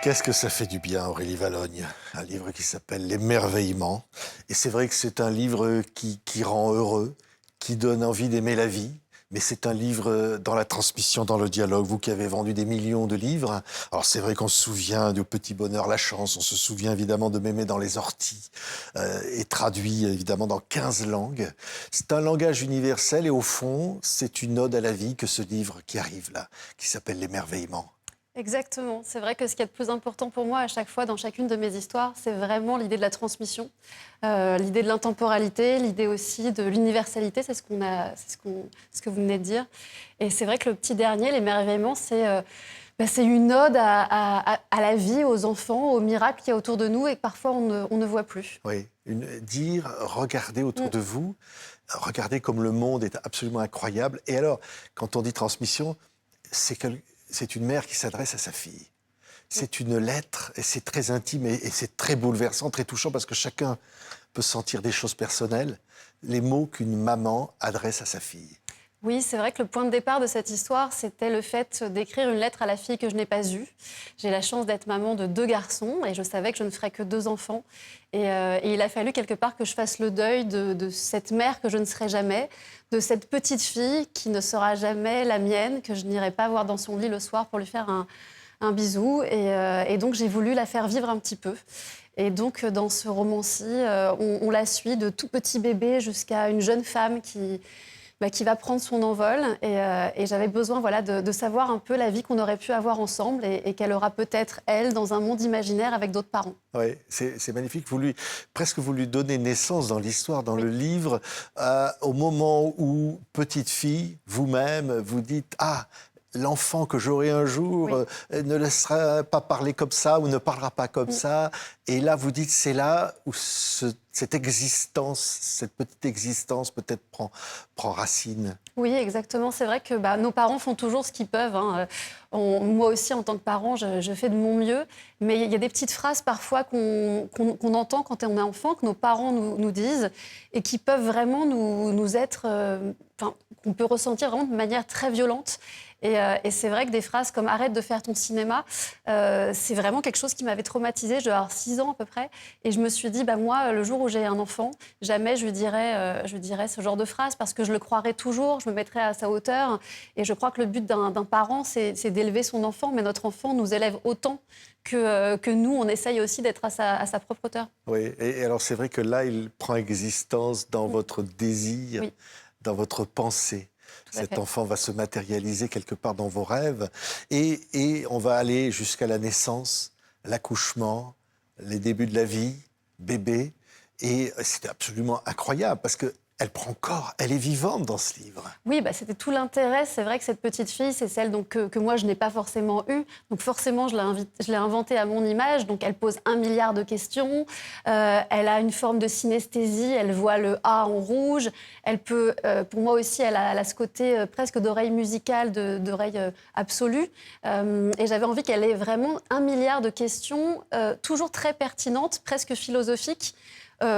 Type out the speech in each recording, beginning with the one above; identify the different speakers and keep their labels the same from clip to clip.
Speaker 1: Qu'est-ce que ça fait du bien, Aurélie Vallogne? Un livre qui s'appelle L'Émerveillement. Et c'est vrai que c'est un livre qui rend heureux, qui donne envie d'aimer la vie. Mais c'est un livre dans la transmission, dans le dialogue. Vous qui avez vendu des millions de livres. Alors c'est vrai qu'on se souvient du Petit Bonheur, la chance. On se souvient évidemment de Mémé dans les orties. Et traduit évidemment dans 15 langues. C'est un langage universel et au fond, c'est une ode à la vie que ce livre qui arrive là, qui s'appelle L'Émerveillement.
Speaker 2: Exactement. C'est vrai que ce qui est le plus important pour moi à chaque fois dans chacune de mes histoires, c'est vraiment l'idée de la transmission, l'idée de l'intemporalité, l'idée aussi de l'universalité, ce que vous venez de dire. Et c'est vrai que le petit dernier, l'émerveillement, c'est une ode à la vie, aux enfants, aux miracles qu'il y a autour de nous et que parfois on ne voit plus.
Speaker 1: Oui, regardez autour de vous, regardez comme le monde est absolument incroyable. Et alors, quand on dit transmission, c'est une mère qui s'adresse à sa fille. C'est une lettre, et c'est très intime, et c'est très bouleversant, très touchant, parce que chacun peut sentir des choses personnelles, les mots qu'une maman adresse à sa fille.
Speaker 2: Oui, c'est vrai que le point de départ de cette histoire, c'était le fait d'écrire une lettre à la fille que je n'ai pas eue. J'ai la chance d'être maman de 2 garçons et je savais que je ne ferais que 2 enfants. Et il a fallu quelque part que je fasse le deuil de cette mère que je ne serai jamais, de cette petite fille qui ne sera jamais la mienne, que je n'irai pas voir dans son lit le soir pour lui faire un bisou. Et donc, j'ai voulu la faire vivre un petit peu. Et donc, dans ce roman-ci, on la suit de tout petit bébé jusqu'à une jeune femme qui va prendre son envol. Et j'avais besoin de savoir un peu la vie qu'on aurait pu avoir ensemble et qu'elle aura peut-être, elle, dans un monde imaginaire avec d'autres parents.
Speaker 1: Oui, c'est magnifique. Vous lui donnez naissance dans l'histoire, dans le livre, au moment où, petite fille, vous-même, vous dites « Ah, l'enfant que j'aurai un jour ne laissera pas parler comme ça ou ne parlera pas comme ça. » Et là, vous dites, c'est là où cette existence, cette petite existence peut-être prend racine.
Speaker 2: Oui, exactement. C'est vrai que nos parents font toujours ce qu'ils peuvent. Moi aussi, en tant que parent, je fais de mon mieux. Mais il y a des petites phrases parfois qu'on entend quand on est enfant, que nos parents nous disent et qui peuvent vraiment nous être... qu'on peut ressentir vraiment de manière très violente. Et c'est vrai que des phrases comme « arrête de faire ton cinéma », c'est vraiment quelque chose qui m'avait traumatisée. Je devais avoir 6 ans à peu près. Et je me suis dit, moi, le jour où j'ai un enfant, jamais je lui dirai ce genre de phrase parce que je le croirai toujours, je me mettrai à sa hauteur. Et je crois que le but d'un parent, c'est d'élever son enfant. Mais notre enfant nous élève autant que nous, on essaye aussi d'être à sa propre hauteur.
Speaker 1: Oui, et alors c'est vrai que là, il prend existence dans votre désir, dans votre pensée. Cet enfant va se matérialiser quelque part dans vos rêves. Et on va aller jusqu'à la naissance, l'accouchement, les débuts de la vie, bébé. Et c'était absolument incroyable parce qu'elle prend corps, elle est vivante dans ce livre.
Speaker 2: Oui, c'était tout l'intérêt. C'est vrai que cette petite fille, c'est celle que moi, je n'ai pas forcément eue. Donc forcément, je l'ai inventée à mon image. Donc elle pose 1 milliard de questions. Elle a une forme de synesthésie. Elle voit le A en rouge. Elle peut, pour moi aussi, elle a ce côté presque d'oreille musicale, d'oreille absolue. Et j'avais envie qu'elle ait vraiment 1 milliard de questions, toujours très pertinentes, presque philosophiques.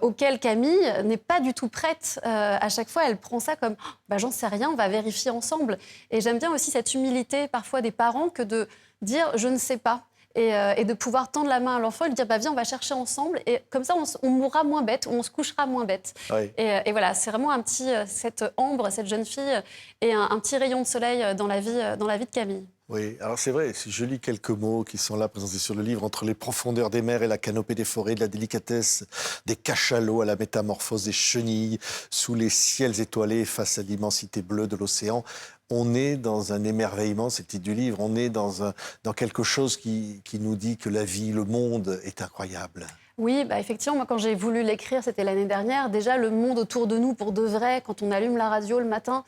Speaker 2: Auquel Camille n'est pas du tout prête. À chaque fois, elle prend ça comme j'en sais rien, on va vérifier ensemble. Et j'aime bien aussi cette humilité parfois des parents que de dire je ne sais pas. Et de pouvoir tendre la main à l'enfant et lui dire viens, on va chercher ensemble. Et comme ça, on mourra moins bête, on se couchera moins bête.
Speaker 1: Oui.
Speaker 2: Et voilà, c'est vraiment cette Ambre, cette jeune fille, et un petit rayon de soleil dans la vie de Camille.
Speaker 1: Oui, alors c'est vrai, si je lis quelques mots qui sont là présentés sur le livre, entre les profondeurs des mers et la canopée des forêts, de la délicatesse des cachalots à la métamorphose des chenilles, sous les ciels étoilés face à l'immensité bleue de l'océan, on est dans un émerveillement, c'est le titre du livre, on est dans quelque chose qui nous dit que la vie, le monde est incroyable.
Speaker 2: Oui, effectivement, moi, quand j'ai voulu l'écrire, c'était l'année dernière. Déjà, le monde autour de nous, pour de vrai, quand on allume la radio le matin,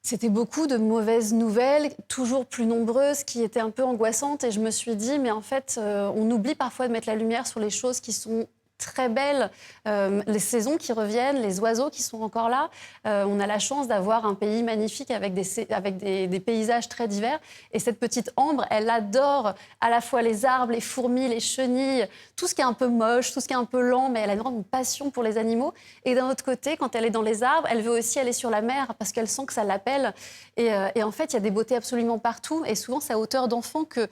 Speaker 2: c'était beaucoup de mauvaises nouvelles, toujours plus nombreuses, qui étaient un peu angoissantes. Et je me suis dit, mais en fait, on oublie parfois de mettre la lumière sur les choses qui sont très belles, les saisons qui reviennent, les oiseaux qui sont encore là. On a la chance d'avoir un pays magnifique avec des paysages très divers. Et cette petite Ambre, elle adore à la fois les arbres, les fourmis, les chenilles, tout ce qui est un peu moche, tout ce qui est un peu lent, mais elle a une grande passion pour les animaux. Et d'un autre côté, quand elle est dans les arbres, elle veut aussi aller sur la mer parce qu'elle sent que ça l'appelle. Et en fait, il y a des beautés absolument partout. Et souvent, c'est à hauteur d'enfant que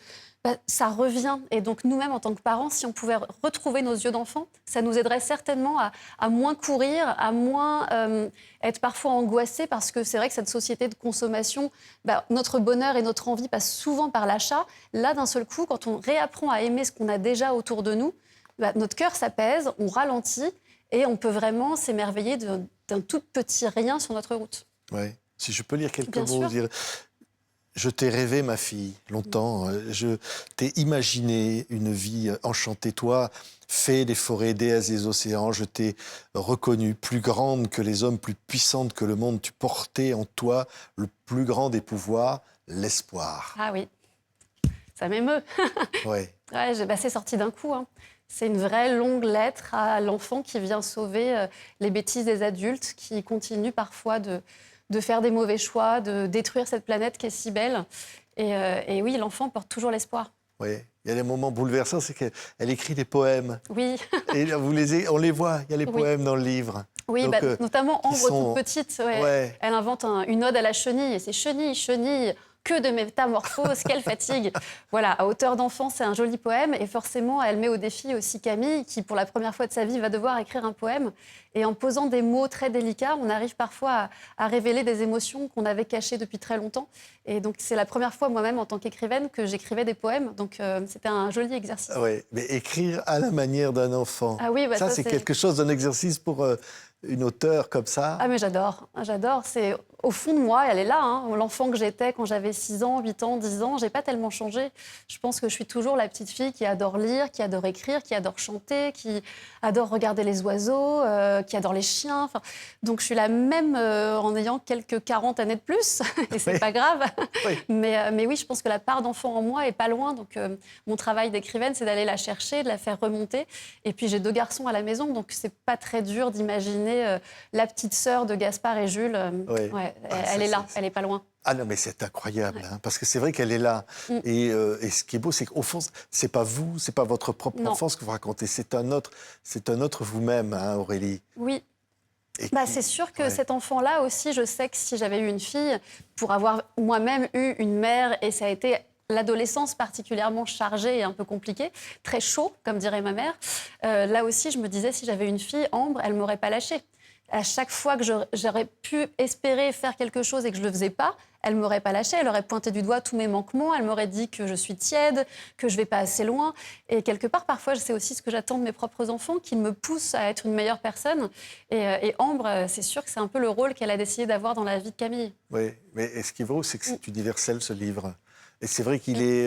Speaker 2: Ça revient. Et donc, nous-mêmes, en tant que parents, si on pouvait retrouver nos yeux d'enfant, ça nous aiderait certainement à moins courir, à moins être parfois angoissés, parce que c'est vrai que cette société de consommation, notre bonheur et notre envie passent souvent par l'achat. Là, d'un seul coup, quand on réapprend à aimer ce qu'on a déjà autour de nous, notre cœur s'apaise, on ralentit et on peut vraiment s'émerveiller d'un tout petit rien sur notre route.
Speaker 1: Oui. Si je peux lire quelques
Speaker 2: Bien
Speaker 1: mots,
Speaker 2: sûr.
Speaker 1: dire, je t'ai rêvé, ma fille, longtemps. Je t'ai imaginé une vie enchantée. Toi, fée des forêts, déesse des océans, je t'ai reconnue plus grande que les hommes, plus puissante que le monde. Tu portais en toi le plus grand des pouvoirs, l'espoir.
Speaker 2: Ah oui, ça m'émeut.
Speaker 1: Ouais.
Speaker 2: Ouais, c'est sorti d'un coup, hein. C'est une vraie longue lettre à l'enfant qui vient sauver les bêtises des adultes, qui continuent parfois de faire des mauvais choix, de détruire cette planète qui est si belle. Et oui, l'enfant porte toujours l'espoir.
Speaker 1: Oui. Il y a des moments bouleversants, c'est qu'elle écrit des poèmes.
Speaker 2: Oui,
Speaker 1: Et on les voit, il y a les
Speaker 2: Oui.
Speaker 1: poèmes dans le livre.
Speaker 2: oui,
Speaker 1: Donc,
Speaker 2: notamment Ambre,
Speaker 1: sont-
Speaker 2: toute petite. Ouais.
Speaker 1: Ouais.
Speaker 2: Elle invente une ode à la chenille. Et c'est chenille, chenille, que de métamorphoses, quelle fatigue. Voilà, à hauteur d'enfant, c'est un joli poème. Et forcément, elle met au défi aussi Camille, qui, pour la première fois de sa vie, va devoir écrire un poème. Et en posant des mots très délicats, on arrive parfois à révéler des émotions qu'on avait cachées depuis très longtemps. Et donc, c'est la première fois, moi-même, en tant qu'écrivaine, que j'écrivais des poèmes. Donc, c'était un joli exercice.
Speaker 1: Oui, mais écrire à la manière d'un enfant,
Speaker 2: Ah oui,
Speaker 1: ça c'est quelque chose, d'un exercice pour une auteure comme ça.
Speaker 2: Ah mais j'adore, j'adore. C'est au fond de moi, elle est là, hein. L'enfant que j'étais quand j'avais 6 ans, 8 ans, 10 ans, j'ai pas tellement changé. Je pense que je suis toujours la petite fille qui adore lire, qui adore écrire, qui adore chanter, qui adore regarder les oiseaux, qui adore les chiens. Enfin, donc je suis la même en ayant quelques 40 années de plus, et c'est
Speaker 1: Oui.
Speaker 2: pas grave.
Speaker 1: Oui.
Speaker 2: Mais oui, je pense que la part d'enfant en moi est pas loin. Donc mon travail d'écrivaine, c'est d'aller la chercher, de la faire remonter. Et puis j'ai 2 garçons à la maison, donc c'est pas très dur d'imaginer la petite sœur de Gaspard et Jules.
Speaker 1: Oui.
Speaker 2: Ouais,
Speaker 1: Ah,
Speaker 2: elle
Speaker 1: ça,
Speaker 2: est là,
Speaker 1: c'est-
Speaker 2: elle est pas loin.
Speaker 1: Ah non, mais c'est incroyable, hein, parce que c'est vrai qu'elle est là.
Speaker 2: Mm.
Speaker 1: Et ce qui est beau, c'est qu'au fond, c'est pas vous, c'est pas votre propre
Speaker 2: Non.
Speaker 1: enfance que vous racontez, c'est un autre vous-même, hein, Aurélie.
Speaker 2: Oui.
Speaker 1: Et
Speaker 2: C'est sûr que
Speaker 1: ouais.
Speaker 2: cet enfant-là aussi, je sais que si j'avais eu une fille, pour avoir moi-même eu une mère, et ça a été l'adolescence particulièrement chargée et un peu compliquée, très chaud, comme dirait ma mère, là aussi, je me disais, si j'avais une fille, Ambre, elle ne m'aurait pas lâchée. À chaque fois que j'aurais pu espérer faire quelque chose et que je ne le faisais pas, elle ne m'aurait pas lâchée. Elle aurait pointé du doigt tous mes manquements. Elle m'aurait dit que je suis tiède, que je ne vais pas assez loin. Et quelque part, parfois, c'est aussi ce que j'attends de mes propres enfants, qu'ils me poussent à être une meilleure personne. Et Ambre, c'est sûr que c'est un peu le rôle qu'elle a décidé d'avoir dans la vie de Camille.
Speaker 1: Oui, mais ce qui est beau, c'est que c'est universel, ce livre. Et c'est vrai qu'il est,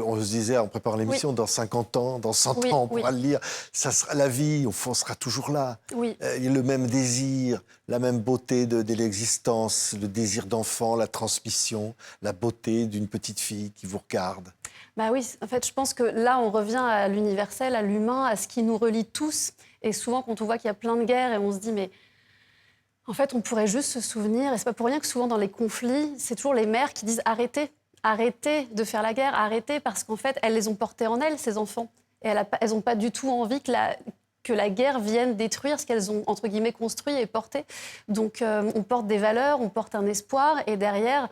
Speaker 1: on se disait en préparant l'émission, dans 50 ans, dans 100
Speaker 2: Oui,
Speaker 1: ans, on
Speaker 2: oui.
Speaker 1: pourra le lire. Ça sera la vie, au fond, sera toujours là.
Speaker 2: Oui.
Speaker 1: Il y a le même désir, la même beauté de l'existence, le désir d'enfant, la transmission, la beauté d'une petite fille qui vous regarde.
Speaker 2: Oui, en fait, je pense que là, on revient à l'universel, à l'humain, à ce qui nous relie tous. Et souvent, quand on voit qu'il y a plein de guerres et on se dit, mais en fait, on pourrait juste se souvenir, et c'est pas pour rien que souvent dans les conflits, c'est toujours les mères qui disent arrêtez, arrêtez de faire la guerre, arrêtez, parce qu'en fait, elles les ont portés en elles, ces enfants. Et elles n'ont pas du tout envie que la guerre vienne détruire ce qu'elles ont, entre guillemets, construit et porté. Donc, on porte des valeurs, on porte un espoir, et derrière,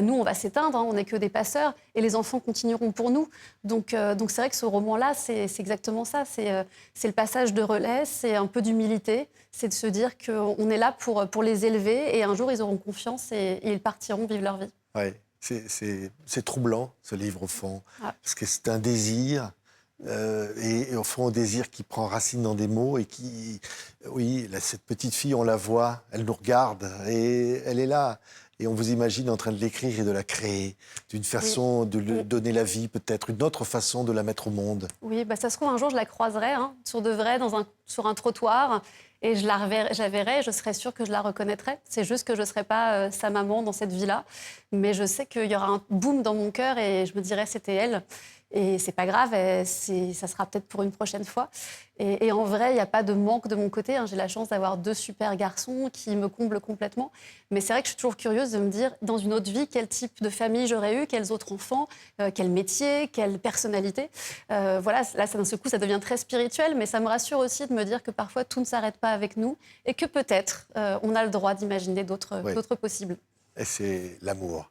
Speaker 2: nous, on va s'éteindre, hein, on n'est que des passeurs, et les enfants continueront pour nous. Donc c'est vrai que ce roman-là, c'est exactement ça. C'est le passage de relais, c'est un peu d'humilité, c'est de se dire qu'on est là pour les élever, et un jour, ils auront confiance et ils partiront vivre leur vie.
Speaker 1: Ouais, c'est troublant, ce livre, au fond,
Speaker 2: Ah.
Speaker 1: parce que c'est un désir, et au fond, un désir qui prend racine dans des mots et qui... Oui, cette petite fille, on la voit, elle nous regarde, et elle est là. Et on vous imagine en train de l'écrire et de la créer, d'une façon de lui donner la vie, peut-être, une autre façon de la mettre au monde.
Speaker 2: Oui, ça se trouve, un jour, je la croiserai, hein, sur de vrai, sur un trottoir, et je la verrai, et je serai sûre que je la reconnaîtrai. C'est juste que je ne serai pas sa maman dans cette vie-là. Mais je sais qu'il y aura un boom dans mon cœur, et je me dirai c'était elle. Et c'est pas grave, ça sera peut-être pour une prochaine fois. Et en vrai, il n'y a pas de manque de mon côté, hein. J'ai la chance d'avoir 2 super garçons qui me comblent complètement. Mais c'est vrai que je suis toujours curieuse de me dire, dans une autre vie, quel type de famille j'aurais eu, quels autres enfants, quel métier, quelle personnalité. Voilà, là, d'un seul coup, ça devient très spirituel, mais ça me rassure aussi de me dire que parfois, tout ne s'arrête pas avec nous et que peut-être, on a le droit d'imaginer d'autres possibles.
Speaker 1: Et c'est l'amour.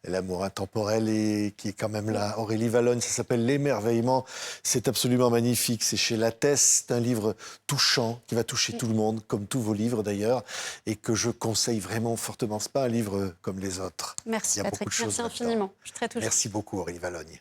Speaker 1: l'amour intemporel et qui est quand même là. Aurélie Vallogne, ça s'appelle L'émerveillement. C'est absolument magnifique. C'est chez Lattès. C'est un livre touchant qui va toucher tout le monde, comme tous vos livres d'ailleurs, et que je conseille vraiment fortement. C'est pas un livre comme les autres.
Speaker 2: Merci
Speaker 1: Il y a beaucoup
Speaker 2: Patrick,
Speaker 1: de choses
Speaker 2: merci
Speaker 1: là-dedans.
Speaker 2: infiniment. Je suis très touchée.
Speaker 1: Merci beaucoup Aurélie Vallogne.